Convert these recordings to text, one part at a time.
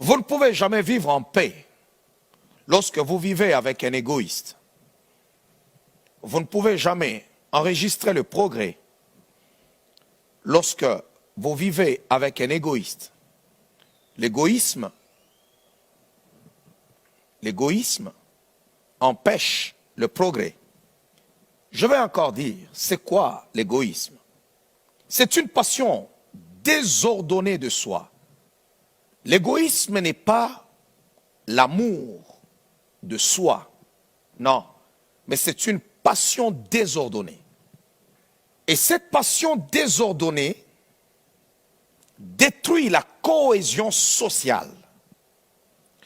Vous ne pouvez jamais vivre en paix lorsque vous vivez avec un égoïste. Vous ne pouvez jamais enregistrer le progrès lorsque vous vivez avec un égoïste. L'égoïsme empêche le progrès. Je vais encore dire, c'est quoi l'égoïsme? C'est une passion désordonnée de soi. L'égoïsme n'est pas l'amour de soi, non, mais c'est une passion désordonnée. Et cette passion désordonnée détruit la cohésion sociale.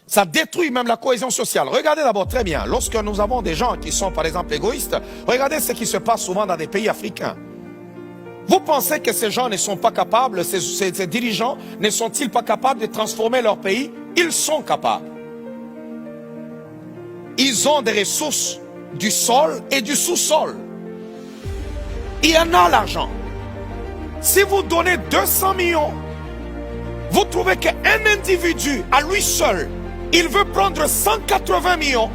Ça détruit même la cohésion sociale. Regardez d'abord très bien, lorsque nous avons des gens qui sont par exemple égoïstes, regardez ce qui se passe souvent dans des pays africains. Vous pensez que ces gens ne sont pas capables, ces dirigeants ne sont-ils pas capables de transformer leur pays? Ils sont capables. Ils ont des ressources du sol et du sous-sol. Il y en a l'argent. Si vous donnez 200 millions, vous trouvez qu'un individu, à lui seul, il veut prendre 180 millions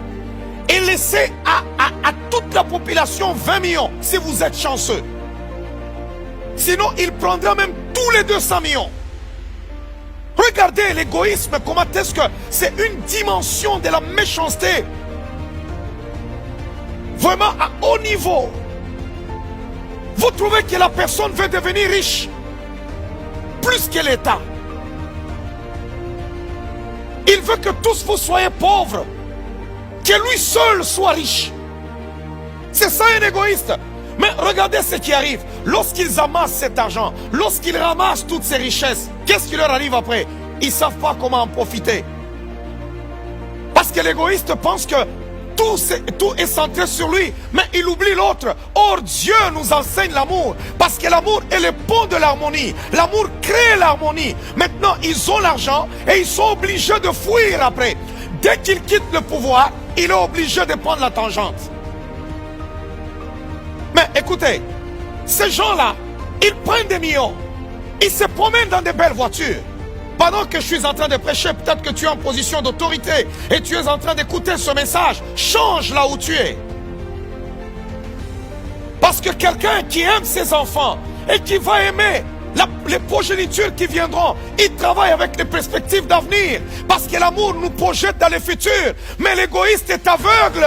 et laisser à toute la population 20 millions, si vous êtes chanceux. Sinon, il prendra même tous les 200 millions. Regardez l'égoïsme, comment est-ce que c'est une dimension de la méchanceté. Vraiment à haut niveau. Vous trouvez que la personne veut devenir riche plus que l'État. Il veut que tous vous soyez pauvres, que lui seul soit riche. C'est ça un égoïste. Mais regardez ce qui arrive. Lorsqu'ils amassent cet argent, lorsqu'ils ramassent toutes ces richesses, qu'est-ce qui leur arrive après? Ils ne savent pas comment en profiter. Parce que l'égoïste pense que tout est centré sur lui, mais il oublie l'autre. Or, Dieu nous enseigne l'amour, parce que l'amour est le pont de l'harmonie. L'amour crée l'harmonie. Maintenant, ils ont l'argent et ils sont obligés de fuir après. Dès qu'ils quittent le pouvoir, il est obligé de prendre la tangente. Mais écoutez, ces gens-là, ils prennent des millions, ils se promènent dans des belles voitures. Pendant que je suis en train de prêcher, peut-être que tu es en position d'autorité et tu es en train d'écouter ce message. Change là où tu es. Parce que quelqu'un qui aime ses enfants et qui va aimer les progénitures qui viendront, il travaille avec les perspectives d'avenir. Parce que l'amour nous projette dans le futur. Mais l'égoïste est aveugle.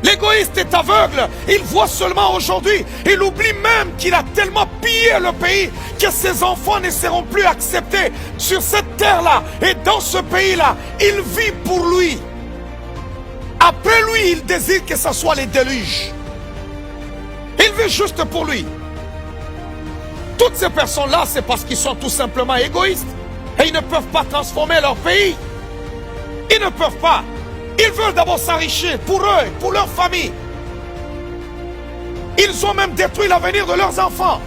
L'égoïste est aveugle, il voit seulement aujourd'hui. Il oublie même qu'il a tellement pillé le pays que ses enfants ne seront plus acceptés sur cette terre-là. Et dans ce pays-là, il vit pour lui. Après lui, il désire que ce soit les déluges. Il vit juste pour lui. Toutes ces personnes-là, c'est parce qu'ils sont tout simplement égoïstes. Et ils ne peuvent pas transformer leur pays. Ils ne peuvent pas. Ils veulent d'abord s'enrichir pour eux, pour leur famille. Ils ont même détruit l'avenir de leurs enfants.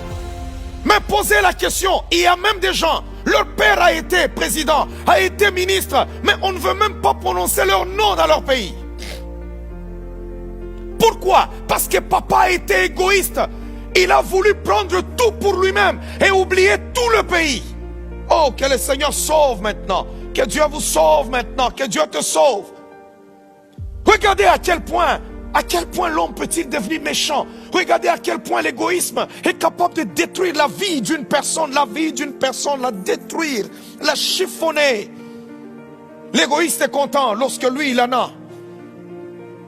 Mais posez la question, il y a même des gens, leur père a été président, a été ministre, mais on ne veut même pas prononcer leur nom dans leur pays. Pourquoi? Parce que papa a été égoïste. Il a voulu prendre tout pour lui-même et oublier tout le pays. Oh, que le Seigneur sauve maintenant. Que Dieu vous sauve maintenant. Que Dieu te sauve. Regardez à quel point l'homme peut-il devenir méchant. Regardez à quel point l'égoïsme est capable de détruire la vie d'une personne, la détruire, la chiffonner. L'égoïste est content lorsque lui, il en a.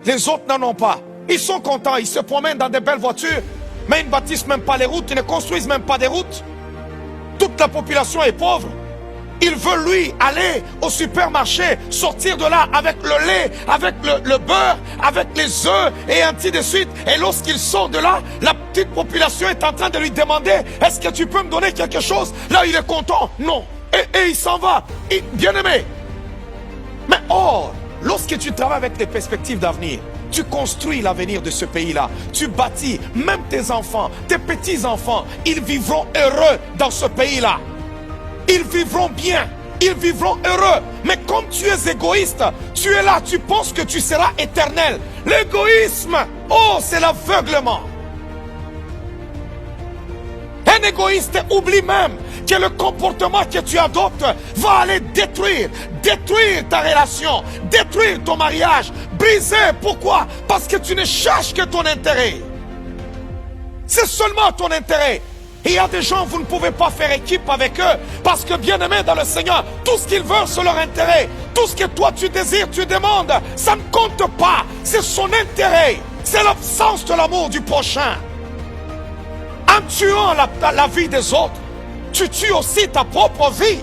Les autres n'en ont pas. Ils sont contents, ils se promènent dans des belles voitures, mais ils ne bâtissent même pas les routes, ils ne construisent même pas des routes. Toute la population est pauvre. Il veut, lui, aller au supermarché, sortir de là avec le lait, avec le beurre, avec les œufs et ainsi de suite. Et lorsqu'il sort de là, la petite population est en train de lui demander « Est-ce que tu peux me donner quelque chose ?» Là, il est content. Non. Et il s'en va. Bien aimé. Mais or, lorsque tu travailles avec des perspectives d'avenir, tu construis l'avenir de ce pays-là. Tu bâtis, même tes enfants, tes petits-enfants, ils vivront heureux dans ce pays-là. Ils vivront bien, ils vivront heureux. Mais comme tu es égoïste, tu es là, tu penses que tu seras éternel. L'égoïsme, oh, c'est l'aveuglement. Un égoïste oublie même que le comportement que tu adoptes va aller détruire ta relation, détruire ton mariage, briser. Pourquoi? Parce que tu ne cherches que ton intérêt. C'est seulement ton intérêt. Et il y a des gens, vous ne pouvez pas faire équipe avec eux, parce que bien aimés dans le Seigneur, tout ce qu'ils veulent, c'est leur intérêt. Tout ce que toi tu désires, tu demandes, ça ne compte pas. C'est son intérêt. C'est l'absence de l'amour du prochain. En tuant la vie des autres, tu tues aussi ta propre vie.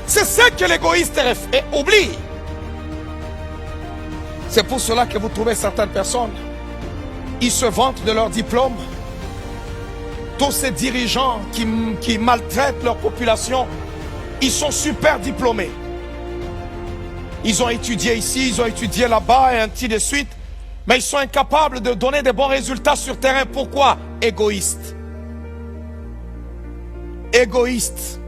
C'est ce que l'égoïste oublie. C'est pour cela que vous trouvez certaines personnes, ils se vantent de leur diplôme. Tous ces dirigeants qui maltraitent leur population, ils sont super diplômés. Ils ont étudié ici, ils ont étudié là-bas et ainsi de suite. Mais ils sont incapables de donner des bons résultats sur terrain. Pourquoi? Égoïstes. Égoïstes.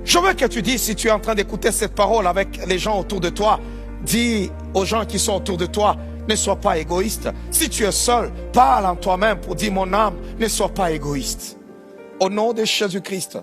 Je veux que tu dises, si tu es en train d'écouter cette parole avec les gens autour de toi, dis aux gens qui sont autour de toi, ne sois pas égoïste. Si tu es seul, parle en toi-même pour dire, mon âme, ne sois pas égoïste. Au nom de Jésus-Christ,